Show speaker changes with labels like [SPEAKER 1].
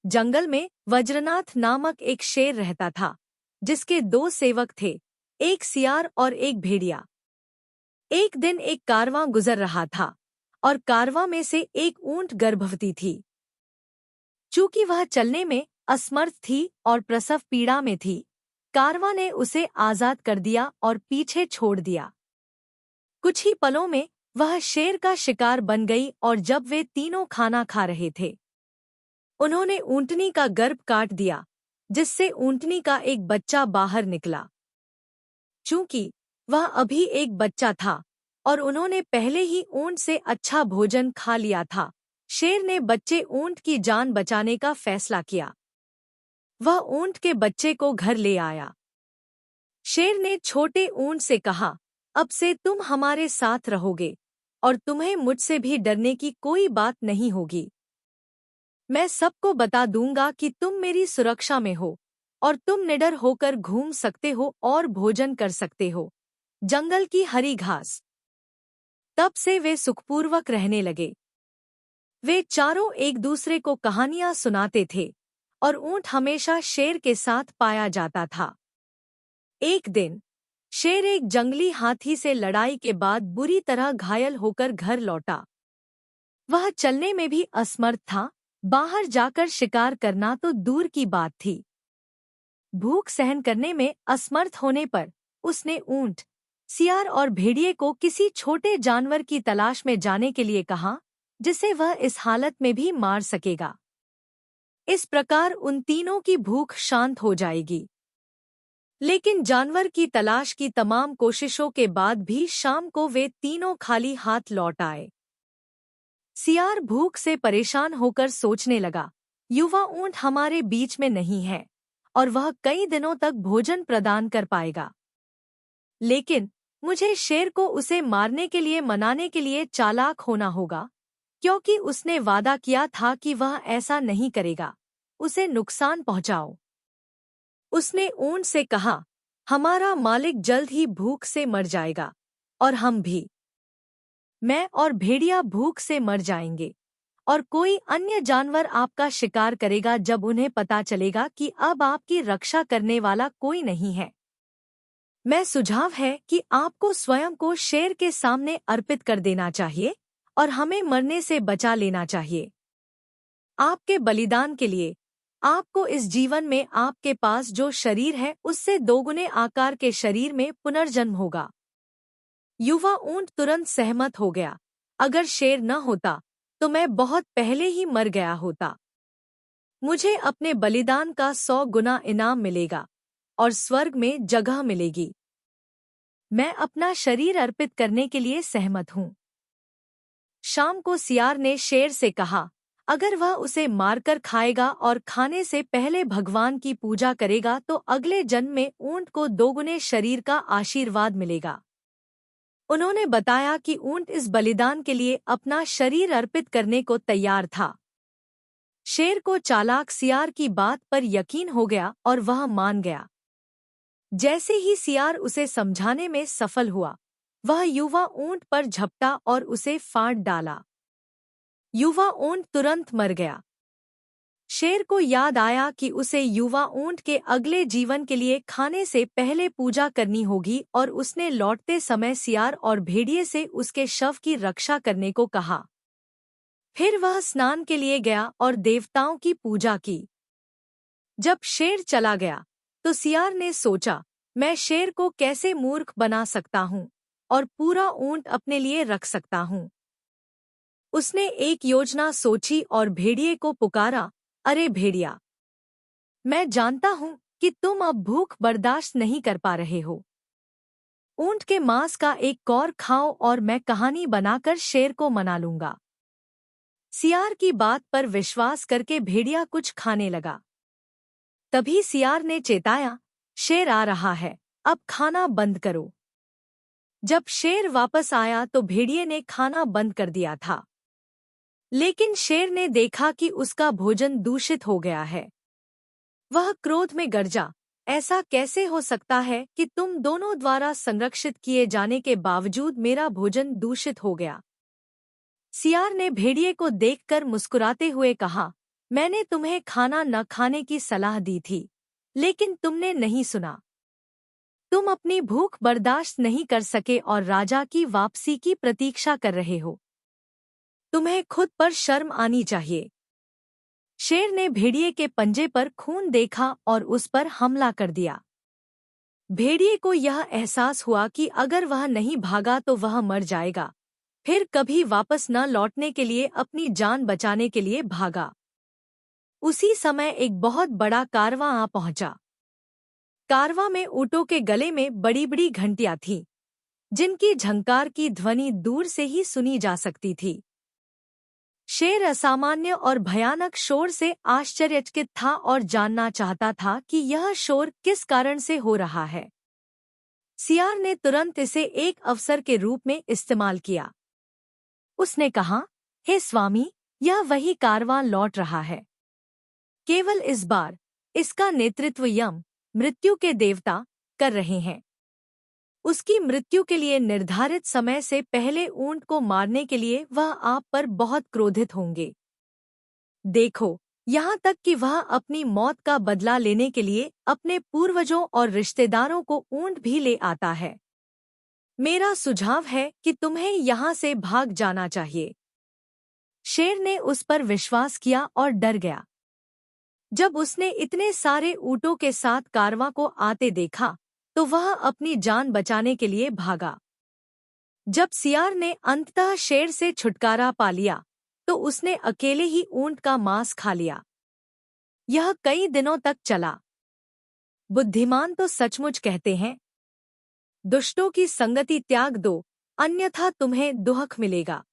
[SPEAKER 1] जंगल में वज्रनाथ नामक एक शेर रहता था, जिसके दो सेवक थे, एक सियार और एक भेड़िया। एक दिन एक कारवां गुजर रहा था और कारवां में से एक ऊंट गर्भवती थी। चूंकि वह चलने में असमर्थ थी और प्रसव पीड़ा में थी, कारवां ने उसे आजाद कर दिया और पीछे छोड़ दिया। कुछ ही पलों में वह शेर का शिकार बन गई और जब वे तीनों खाना खा रहे थे, उन्होंने ऊंटनी का गर्भ काट दिया, जिससे ऊंटनी का एक बच्चा बाहर निकला। चूंकि वह अभी एक बच्चा था और उन्होंने पहले ही ऊंट से अच्छा भोजन खा लिया था, शेर ने बच्चे ऊंट की जान बचाने का फैसला किया। वह ऊंट के बच्चे को घर ले आया। शेर ने छोटे ऊंट से कहा, अब से तुम हमारे साथ रहोगे और तुम्हें मुझसे भी डरने की कोई बात नहीं होगी। मैं सबको बता दूंगा कि तुम मेरी सुरक्षा में हो और तुम निडर होकर घूम सकते हो और भोजन कर सकते हो, जंगल की हरी घास। तब से वे सुखपूर्वक रहने लगे। वे चारों एक दूसरे को कहानियां सुनाते थे और ऊंट हमेशा शेर के साथ पाया जाता था। एक दिन शेर एक जंगली हाथी से लड़ाई के बाद बुरी तरह घायल होकर घर लौटा। वह चलने में भी असमर्थ था, बाहर जाकर शिकार करना तो दूर की बात थी। भूख सहन करने में असमर्थ होने पर उसने ऊंट, सियार और भेड़िए को किसी छोटे जानवर की तलाश में जाने के लिए कहा, जिसे वह इस हालत में भी मार सकेगा। इस प्रकार उन तीनों की भूख शांत हो जाएगी। लेकिन जानवर की तलाश की तमाम कोशिशों के बाद भी शाम को वे तीनों खाली हाथ लौट आए। सियार भूख से परेशान होकर सोचने लगा, युवा ऊंट हमारे बीच में नहीं है और वह कई दिनों तक भोजन प्रदान कर पाएगा। लेकिन मुझे शेर को उसे मारने के लिए मनाने के लिए चालाक होना होगा, क्योंकि उसने वादा किया था कि वह ऐसा नहीं करेगा। उसे नुकसान पहुंचाओ। उसने ऊंट से कहा, हमारा मालिक जल्द ही भूख से मर जाएगा और हम भी। मैं और भेड़िया भूख से मर जाएंगे और कोई अन्य जानवर आपका शिकार करेगा जब उन्हें पता चलेगा कि अब आपकी रक्षा करने वाला कोई नहीं है। मैं सुझाव है कि आपको स्वयं को शेर के सामने अर्पित कर देना चाहिए और हमें मरने से बचा लेना चाहिए। आपके बलिदान के लिए आपको इस जीवन में आपके पास जो शरीर है उससे दोगुने आकार के शरीर में पुनर्जन्म होगा। युवा ऊंट तुरंत सहमत हो गया। अगर शेर न होता तो मैं बहुत पहले ही मर गया होता। मुझे अपने बलिदान का 100 गुना इनाम मिलेगा और स्वर्ग में जगह मिलेगी। मैं अपना शरीर अर्पित करने के लिए सहमत हूँ। शाम को सियार ने शेर से कहा, अगर वह उसे मारकर खाएगा और खाने से पहले भगवान की पूजा करेगा तो अगले जन्म में ऊंट को दोगुने शरीर का आशीर्वाद मिलेगा। उन्होंने बताया कि ऊंट इस बलिदान के लिए अपना शरीर अर्पित करने को तैयार था। शेर को चालाक सियार की बात पर यकीन हो गया और वह मान गया। जैसे ही सियार उसे समझाने में सफल हुआ, वह युवा ऊंट पर झपटा और उसे फाड़ डाला। युवा ऊंट तुरंत मर गया। शेर को याद आया कि उसे युवा ऊंट के अगले जीवन के लिए खाने से पहले पूजा करनी होगी और उसने लौटते समय सियार और भेड़िए से उसके शव की रक्षा करने को कहा। फिर वह स्नान के लिए गया और देवताओं की पूजा की। जब शेर चला गया तो सियार ने सोचा, मैं शेर को कैसे मूर्ख बना सकता हूँ और पूरा ऊंट अपने लिए रख सकता हूँ। उसने एक योजना सोची और भेड़िए को पुकारा, अरे भेड़िया, मैं जानता हूँ कि तुम अब भूख बर्दाश्त नहीं कर पा रहे हो। ऊंट के मांस का एक कौर खाओ और मैं कहानी बनाकर शेर को मना लूंगा। सियार की बात पर विश्वास करके भेड़िया कुछ खाने लगा। तभी सियार ने चेताया, शेर आ रहा है, अब खाना बंद करो। जब शेर वापस आया तो भेड़िए ने खाना बंद कर दिया था। लेकिन शेर ने देखा कि उसका भोजन दूषित हो गया है। वह क्रोध में गरजा, ऐसा कैसे हो सकता है कि तुम दोनों द्वारा संरक्षित किए जाने के बावजूद मेरा भोजन दूषित हो गया। सियार ने भेड़िए को देखकर मुस्कुराते हुए कहा, मैंने तुम्हें खाना न खाने की सलाह दी थी, लेकिन तुमने नहीं सुना। तुम अपनी भूख बर्दाश्त नहीं कर सके और राजा की वापसी की प्रतीक्षा कर रहे हो। तुम्हें खुद पर शर्म आनी चाहिए। शेर ने भेड़िए के पंजे पर खून देखा और उस पर हमला कर दिया। भेड़िए को यह एहसास हुआ कि अगर वह नहीं भागा तो वह मर जाएगा। फिर कभी वापस न लौटने के लिए अपनी जान बचाने के लिए भागा। उसी समय एक बहुत बड़ा कारवां आ पहुंचा। कारवां में ऊँटों के गले में बड़ी बड़ी घंटियां थीं, जिनकी झंकार की ध्वनि दूर से ही सुनी जा सकती थी। शेर असामान्य और भयानक शोर से आश्चर्यचकित था और जानना चाहता था कि यह शोर किस कारण से हो रहा है। सियार ने तुरंत इसे एक अवसर के रूप में इस्तेमाल किया। उसने कहा, हे स्वामी, यह वही कारवां लौट रहा है। केवल इस बार इसका नेतृत्व यम, मृत्यु के देवता, कर रहे हैं। उसकी मृत्यु के लिए निर्धारित समय से पहले ऊंट को मारने के लिए वह आप पर बहुत क्रोधित होंगे। देखो, यहाँ तक कि वह अपनी मौत का बदला लेने के लिए अपने पूर्वजों और रिश्तेदारों को ऊंट भी ले आता है। मेरा सुझाव है कि तुम्हें यहाँ से भाग जाना चाहिए। शेर ने उस पर विश्वास किया और डर गया। जब उसने इतने सारे ऊँटों के साथ कारवां को आते देखा, तो वह अपनी जान बचाने के लिए भागा। जब सियार ने अंततः शेर से छुटकारा पा लिया, तो उसने अकेले ही ऊंट का मांस खा लिया। यह कई दिनों तक चला। बुद्धिमान तो सचमुच कहते हैं, दुष्टों की संगति त्याग दो, अन्यथा तुम्हें दुहक मिलेगा।